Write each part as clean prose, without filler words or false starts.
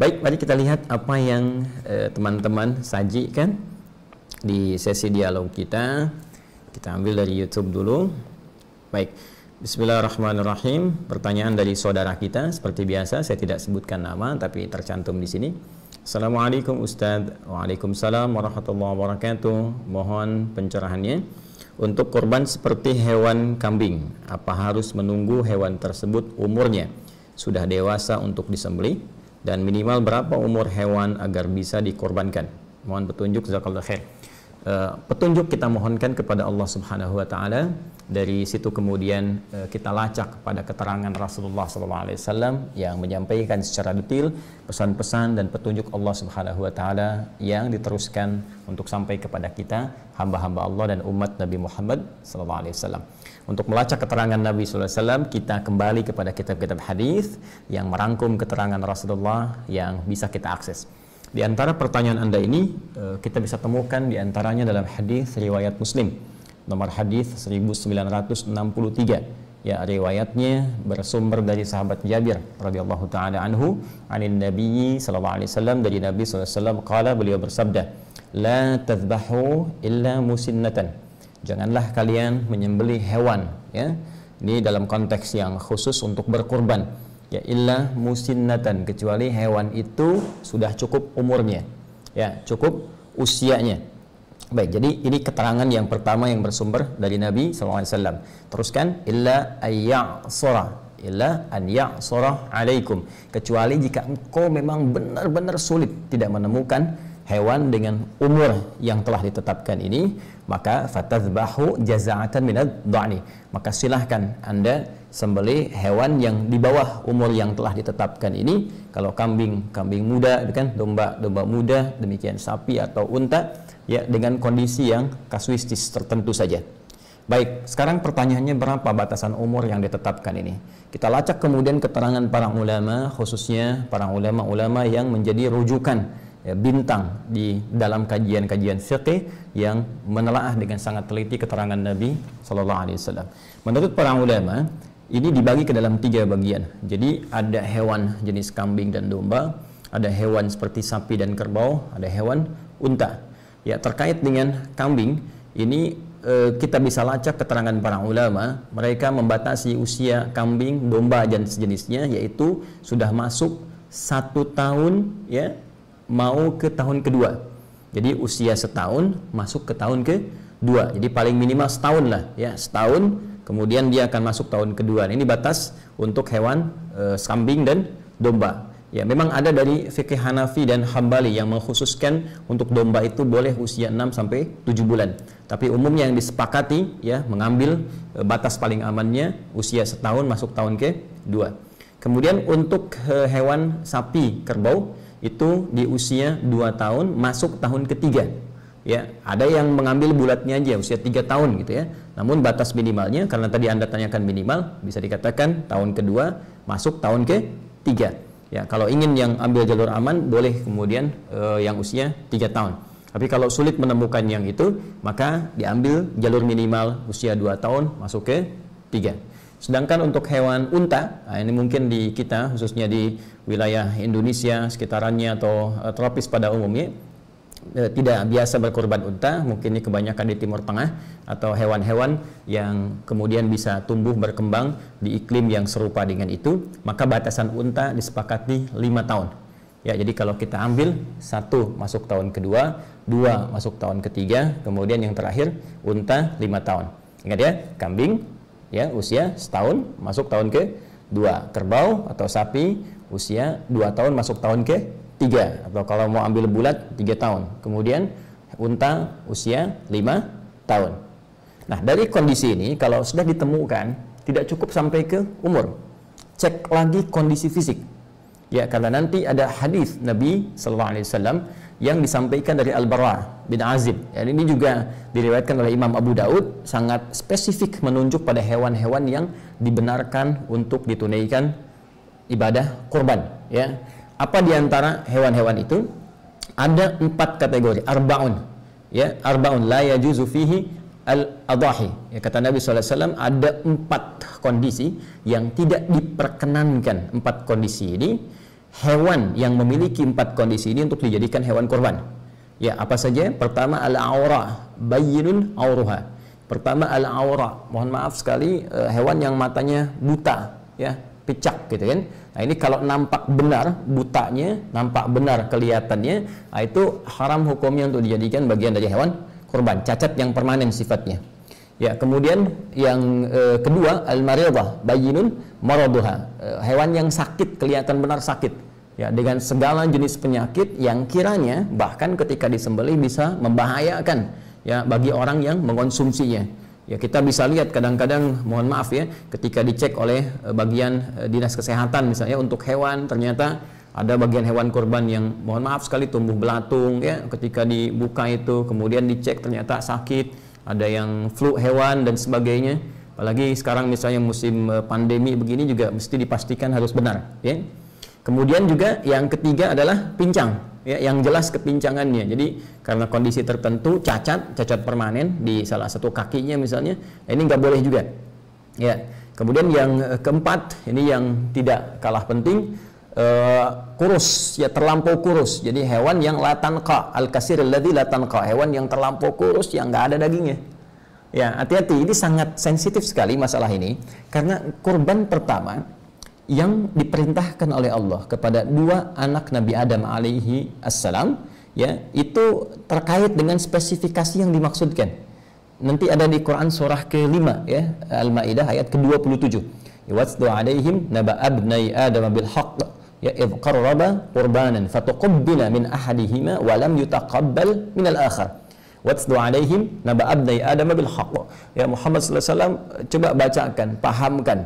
Baik, mari kita lihat apa yang teman-teman sajikan di sesi dialog kita. Kita ambil dari YouTube dulu. Baik, bismillahirrahmanirrahim. Pertanyaan dari saudara kita, seperti biasa saya tidak sebutkan nama tapi tercantum di sini. Assalamualaikum Ustadz. Waalaikumsalam warahmatullahi wabarakatuh. Mohon pencerahannya. Untuk korban seperti hewan kambing, apa harus menunggu hewan tersebut umurnya sudah dewasa untuk disembelih, dan minimal berapa umur hewan agar bisa dikorbankan? Mohon petunjuk, jazakallahu khair. Petunjuk kita mohonkan kepada Allah Subhanahu wa taala. Dari situ kemudian kita lacak pada keterangan Rasulullah SAW yang menyampaikan secara detail pesan-pesan dan petunjuk Allah Subhanahu wa taala yang diteruskan untuk sampai kepada kita hamba-hamba Allah dan umat Nabi Muhammad SAW. Untuk melacak keterangan Nabi SAW, kita kembali kepada kitab-kitab hadis yang merangkum keterangan Rasulullah yang bisa kita akses. Di antara pertanyaan Anda ini, kita bisa temukan di antaranya dalam hadis riwayat Muslim, nomor hadis 1963. Ya, riwayatnya bersumber dari sahabat Jabir radhiyallahu taala anhu, anin Nabi sallallahu alaihi wasallam, dari Nabi sallallahu alaihi wasallam qala, beliau bersabda, la tadhbahu illa musinnatan. Janganlah kalian menyembelih hewan, ya. Ini dalam konteks yang khusus untuk berkurban. Ya, illa musinnatan, kecuali hewan itu sudah cukup umurnya, ya, cukup usianya. Baik, jadi ini keterangan yang pertama yang bersumber dari Nabi SAW. Teruskan, illa an ya'sura alaikum, kecuali jika engkau memang benar-benar sulit tidak menemukan hewan dengan umur yang telah ditetapkan ini, maka fatadhbahu jaza'atan minad dha'ni, maka silahkan Anda sembelih hewan yang di bawah umur yang telah ditetapkan ini. Kalau kambing muda, kan, domba muda, demikian sapi atau unta, ya, dengan kondisi yang kasuistis tertentu saja. Baik, sekarang pertanyaannya, berapa batasan umur yang ditetapkan ini? Kita lacak kemudian keterangan para ulama, khususnya para ulama-ulama yang menjadi rujukan, ya, bintang di dalam kajian-kajian fiqih yang menelaah dengan sangat teliti keterangan Nabi Sallallahu Alaihi Wasallam. Menurut para ulama, ini dibagi ke dalam 3 bagian. Jadi ada hewan jenis kambing dan domba, ada hewan seperti sapi dan kerbau, ada hewan unta. Ya, terkait dengan kambing ini kita bisa lacak keterangan para ulama. Mereka membatasi usia kambing, domba dan sejenisnya, yaitu sudah masuk 1 tahun, ya, mau ke tahun kedua. Jadi usia setahun masuk ke tahun kedua. Jadi paling minimal setahun lah, ya, setahun, kemudian dia akan masuk tahun kedua. Ini batas untuk hewan kambing dan domba. Ya, memang ada dari fikih Hanafi dan Hambali yang mengkhususkan untuk domba itu boleh usia 6 sampai 7 bulan. Tapi umumnya yang disepakati, ya, mengambil batas paling amannya usia setahun masuk tahun kedua. Kemudian untuk hewan sapi, kerbau, itu di usia 2 tahun masuk tahun ketiga. Ya, ada yang mengambil bulatnya aja usia 3 tahun gitu, ya. Namun batas minimalnya, karena tadi Anda tanyakan minimal, bisa dikatakan tahun kedua masuk tahun ketiga. Ya, kalau ingin yang ambil jalur aman, boleh kemudian yang usia 3 tahun. Tapi kalau sulit menemukan yang itu, maka diambil jalur minimal usia 2 tahun masuk ke 3. Sedangkan untuk hewan unta, nah ini mungkin di kita, khususnya di wilayah Indonesia sekitarannya atau tropis pada umumnya, tidak biasa berkorban unta. Mungkin ini kebanyakan di Timur Tengah, atau hewan-hewan yang kemudian bisa tumbuh berkembang di iklim yang serupa dengan itu. Maka batasan unta disepakati 5 tahun. Ya, jadi kalau kita ambil 1 masuk tahun kedua, 2 masuk tahun ketiga, kemudian yang terakhir unta 5 tahun. Ingat ya, kambing, ya, usia setahun masuk tahun kedua, kerbau atau sapi usia 2 tahun masuk tahun ke-3, atau kalau mau ambil bulat 3 tahun, kemudian unta usia 5 tahun. Nah, dari kondisi ini kalau sudah ditemukan tidak cukup sampai ke umur, cek lagi kondisi fisik, ya, karena nanti ada hadis Nabi Sallallahu Alaihi Wasallam yang disampaikan dari Al-Bara bin Azib. Ya, ini juga diriwayatkan oleh Imam Abu Daud, sangat spesifik menunjuk pada hewan-hewan yang dibenarkan untuk ditunaikan ibadah kurban. Ya, apa diantara hewan-hewan itu? Ada 4 kategori, arbaun. Ya, arbaun la yajuzu fihi al-adahi. Ya, kata Nabi SAW, ada 4 kondisi yang tidak diperkenankan. 4 kondisi ini, hewan yang memiliki 4 kondisi ini untuk dijadikan hewan kurban. Ya, apa saja? Pertama, al-aura, bayyinun auruha. Pertama, al-aura. Mohon maaf sekali, hewan yang matanya buta, ya, picak gitu kan. Nah, ini kalau nampak benar butanya, nampak benar kelihatannya, nah itu haram hukumnya untuk dijadikan bagian dari hewan kurban, cacat yang permanen sifatnya. Ya, kemudian yang kedua, al-maridah, bayyinun maraduha. Hewan yang sakit, kelihatan benar sakit. Ya, dengan segala jenis penyakit yang kiranya bahkan ketika disembelih bisa membahayakan ya bagi orang yang mengkonsumsinya. Ya, kita bisa lihat kadang-kadang, mohon maaf ya, ketika dicek oleh bagian dinas kesehatan misalnya untuk hewan, ternyata ada bagian hewan kurban yang mohon maaf sekali tumbuh belatung ya, ketika dibuka itu kemudian dicek ternyata sakit, ada yang flu hewan dan sebagainya. Apalagi sekarang misalnya musim pandemi begini juga mesti dipastikan harus benar ya. Kemudian juga yang ketiga adalah pincang, ya, yang jelas kepincangannya. Jadi karena kondisi tertentu cacat permanen di salah satu kakinya misalnya, ini nggak boleh juga. Ya. Kemudian yang keempat, ini yang tidak kalah penting, kurus, ya, terlampau kurus. Jadi hewan yang la tanqa, al-kasir alladzi la tanqa, hewan yang terlampau kurus yang nggak ada dagingnya. Ya, hati-hati, ini sangat sensitif sekali masalah ini, karena kurban pertama yang diperintahkan oleh Allah kepada 2 anak Nabi Adam alaihi assalam, ya, itu terkait dengan spesifikasi yang dimaksudkan. Nanti ada di Quran surah ke-5 ya, Al-Maidah ayat ke-27. Watlu alaihim naba abnai Adam bil haqq ya idh qarraba qurbanan fatuqabbala min ahadihima wa lam yutaqabbal min al-akhar. Watlu alaihim naba abnai Adam bil haqq. Ya Muhammad sallallahu alaihi wasallam, coba bacakan, pahamkan,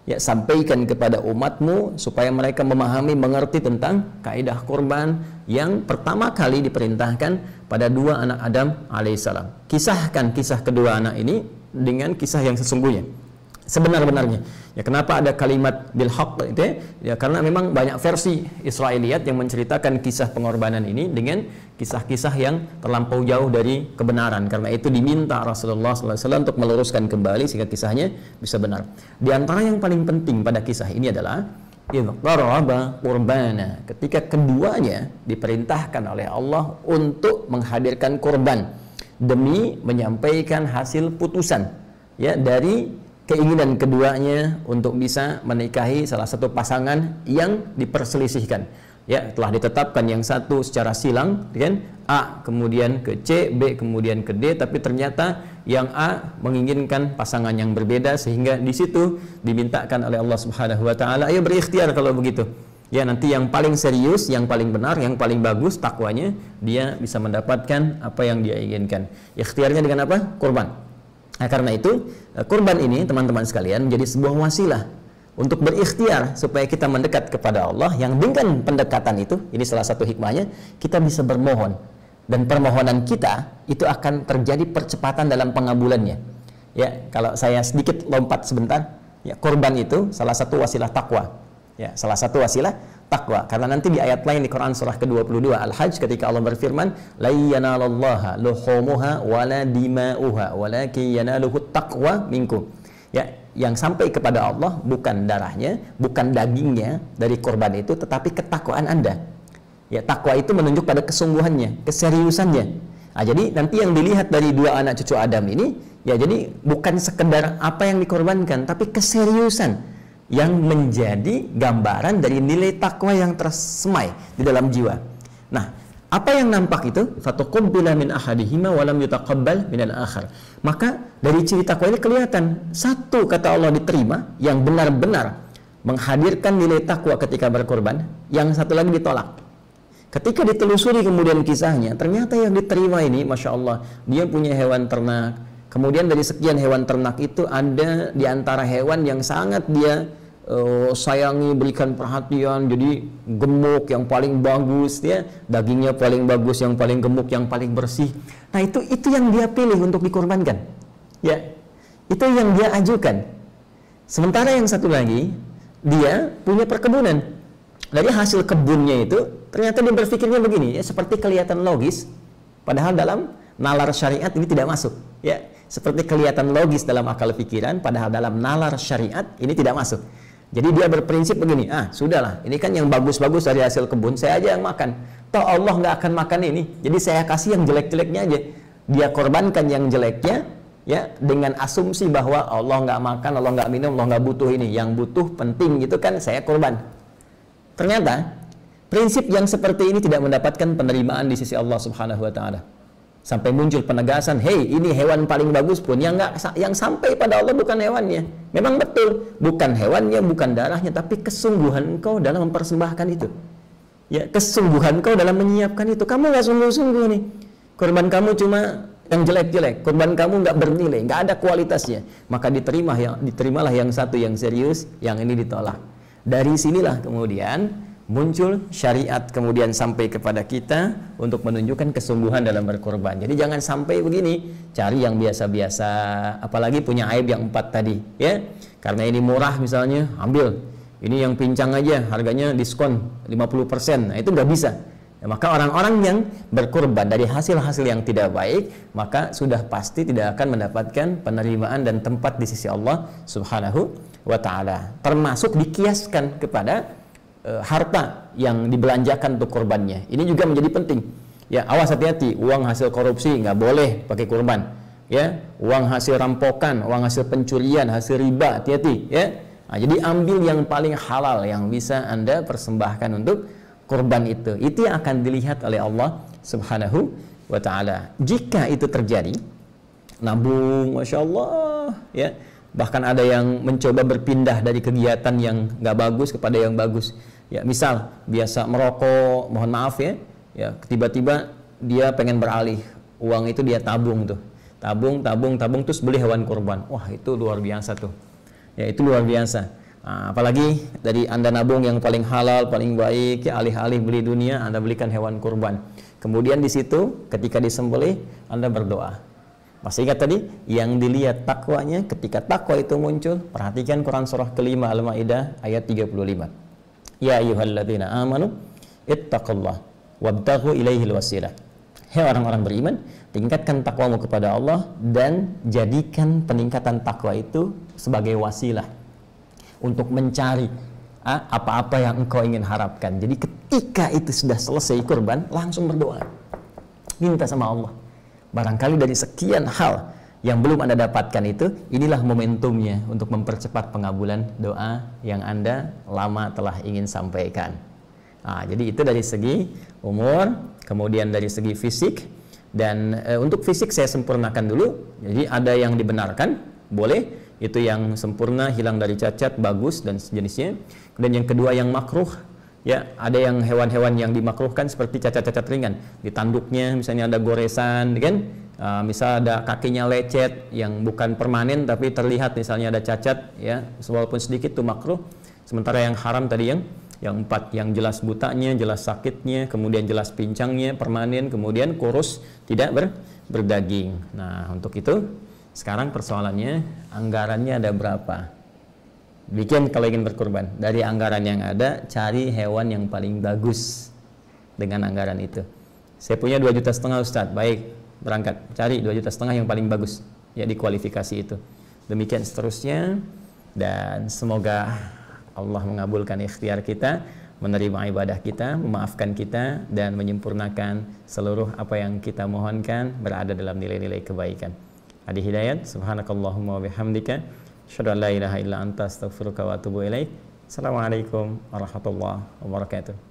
ya, sampaikan kepada umatmu supaya mereka memahami, mengerti tentang kaidah kurban yang pertama kali diperintahkan pada 2 anak Adam alaihissalam. Kisahkan kisah kedua anak ini dengan kisah yang sesungguhnya, sebenar-benarnya. Ya, kenapa ada kalimat bil haqq itu ya? Karena memang banyak versi Israiliyat yang menceritakan kisah pengorbanan ini dengan kisah-kisah yang terlampau jauh dari kebenaran. Karena itu diminta Rasulullah SAW untuk meluruskan kembali sehingga kisahnya bisa benar. Di antara yang paling penting pada kisah ini adalah idh qarraba qurbana, ketika keduanya diperintahkan oleh Allah untuk menghadirkan kurban demi menyampaikan hasil putusan, ya, dari keinginan keduanya untuk bisa menikahi salah satu pasangan yang diperselisihkan. Ya, telah ditetapkan yang satu secara silang, kan? A kemudian ke C, B kemudian ke D, tapi ternyata yang A menginginkan pasangan yang berbeda, sehingga di situ dimintakan oleh Allah Subhanahu wa taala, ayo berikhtiar kalau begitu. Ya, nanti yang paling serius, yang paling benar, yang paling bagus takwanya, dia bisa mendapatkan apa yang dia inginkan. Ikhtiarnya dengan apa? Kurban. Nah, karena itu kurban ini teman-teman sekalian menjadi sebuah wasilah untuk berikhtiar supaya kita mendekat kepada Allah, yang dengan pendekatan itu, ini salah satu hikmahnya, kita bisa bermohon, dan permohonan kita itu akan terjadi percepatan dalam pengabulannya. Ya, kalau saya sedikit lompat sebentar, ya, kurban itu salah satu wasilah takwa. Ya, salah satu wasilah takwa. Karena nanti di ayat lain di Quran surah ke-22 Al-Hajj, ketika Allah berfirman, la yanalallaha luhumuha wala dima'uha walakin yanaluhu taqwa minkum. Ya, yang sampai kepada Allah bukan darahnya, bukan dagingnya dari kurban itu, tetapi ketakwaan Anda. Ya, takwa itu menunjuk pada kesungguhannya, keseriusannya. Nah, jadi nanti yang dilihat dari 2 anak cucu Adam ini, ya, jadi bukan sekedar apa yang dikorbankan, tapi keseriusan yang menjadi gambaran dari nilai takwa yang tersemai di dalam jiwa. Nah, apa yang nampak itu? Fatuqabbala min ahadihima wa lam yutaqabbal min al-akhar. Maka dari ciri takwa ini kelihatan, satu kata Allah diterima, yang benar-benar menghadirkan nilai takwa ketika berkorban, yang satu lagi ditolak. Ketika ditelusuri kemudian kisahnya, ternyata yang diterima ini, Masya Allah, dia punya hewan ternak. Kemudian dari sekian hewan ternak itu ada di antara hewan yang sangat dia sayangi, berikan perhatian, jadi gemuk, yang paling bagus, ya, dagingnya paling bagus, yang paling gemuk, yang paling bersih. Nah, itu yang dia pilih untuk dikorbankan. Ya, itu yang dia ajukan. Sementara yang satu lagi, dia punya perkebunan. Dari hasil kebunnya itu, ternyata dia berpikirnya begini, ya, seperti kelihatan logis, padahal dalam nalar syariat ini tidak masuk. Ya, seperti kelihatan logis dalam akal pikiran, padahal dalam nalar syariat ini tidak masuk. Jadi dia berprinsip begini, sudahlah, ini kan yang bagus-bagus dari hasil kebun, saya aja yang makan. Toh Allah nggak akan makan ini, jadi saya kasih yang jelek-jeleknya aja. Dia korbankan yang jeleknya, ya, dengan asumsi bahwa Allah nggak makan, Allah nggak minum, Allah nggak butuh ini. Yang butuh penting gitu kan, saya korban. Ternyata prinsip yang seperti ini tidak mendapatkan penerimaan di sisi Allah Subhanahu wa taala. Sampai muncul penegasan, "Hei, ini hewan paling bagus pun yang sampai pada Allah bukan hewannya." Memang betul, bukan hewannya, bukan darahnya, tapi kesungguhan engkau dalam mempersembahkan itu. Ya, kesungguhan engkau dalam menyiapkan itu. Kamu nggak sungguh-sungguh nih. Korban kamu cuma yang jelek-jelek, korban kamu nggak bernilai, nggak ada kualitasnya. Maka diterimalah yang satu yang serius, yang ini ditolak. Dari sinilah kemudian muncul syariat kemudian sampai kepada kita untuk menunjukkan kesungguhan dalam berkorban. Jadi jangan sampai begini, cari yang biasa-biasa, apalagi punya aib yang 4 tadi, ya. Karena ini murah misalnya, ambil. Ini yang pincang aja, harganya diskon 50%. Nah, itu nggak bisa. Ya, maka orang-orang yang berkorban dari hasil-hasil yang tidak baik, maka sudah pasti tidak akan mendapatkan penerimaan dan tempat di sisi Allah Subhanahu wa taala. Termasuk dikiaskan kepada harta yang dibelanjakan untuk korbannya. Ini juga menjadi penting. Ya, awas, hati-hati, uang hasil korupsi nggak boleh pakai kurban. Ya, uang hasil rampokan, uang hasil pencurian, hasil riba, hati-hati. Ya, nah, jadi ambil yang paling halal yang bisa Anda persembahkan untuk kurban itu. Itu yang akan dilihat oleh Allah Subhanahu wa taala. Jika itu terjadi, nabung, masya Allah, ya. Bahkan ada yang mencoba berpindah dari kegiatan yang nggak bagus kepada yang bagus. Ya, misal biasa merokok, mohon maaf ya, tiba-tiba dia pengen beralih, uang itu dia tabung tuh, tabung, terus beli hewan kurban. Wah, itu luar biasa tuh. Ya, itu luar biasa. Nah, apalagi dari Anda nabung yang paling halal, paling baik, ya, alih-alih beli dunia, Anda belikan hewan kurban. Kemudian di situ, ketika disembelih, Anda berdoa. Masih ingat tadi? Yang dilihat takwanya. Ketika takwa itu muncul, perhatikan Quran surah kelima Al-Maidah ayat 35. Ya ayyuhalladzina amanu ittaqullah wabtaghu ilaihil wasilah. Hei orang-orang beriman, tingkatkan takwamu kepada Allah dan jadikan peningkatan takwa itu sebagai wasilah untuk mencari apa-apa yang engkau ingin harapkan. Jadi ketika itu sudah selesai kurban, langsung berdoa. Minta sama Allah. Barangkali dari sekian hal yang belum Anda dapatkan itu, inilah momentumnya untuk mempercepat pengabulan doa yang Anda lama telah ingin sampaikan. Nah, jadi itu dari segi umur, kemudian dari segi fisik. Dan untuk fisik saya sempurnakan dulu. Jadi ada yang dibenarkan, boleh. Itu yang sempurna, hilang dari cacat, bagus, dan sejenisnya. Kemudian yang kedua yang makruh. Ya, ada yang hewan-hewan yang dimakruhkan seperti cacat-cacat ringan. Di tanduknya misalnya ada goresan, kan? Misal ada kakinya lecet yang bukan permanen tapi terlihat misalnya ada cacat, ya, walaupun sedikit itu makruh. Sementara yang haram tadi yang 4, yang jelas butanya, jelas sakitnya, kemudian jelas pincangnya, permanen, kemudian kurus, tidak berdaging. Nah, untuk itu sekarang persoalannya, anggarannya ada berapa? Bikin kalau ingin berkurban. Dari anggaran yang ada, cari hewan yang paling bagus dengan anggaran itu. Saya punya 2,5 juta Ustaz. Baik, berangkat. Cari 2,5 juta yang paling bagus. Ya, di kualifikasi itu. Demikian seterusnya. Dan semoga Allah mengabulkan ikhtiar kita, menerima ibadah kita, memaafkan kita, dan menyempurnakan seluruh apa yang kita mohonkan berada dalam nilai-nilai kebaikan. Adi Hidayat, subhanakallahumma wa bihamdika, asyhadu an la ilaha illa anta astaghfiruka wa atubu ilaik. Assalamualaikum warahmatullahi wabarakatuh.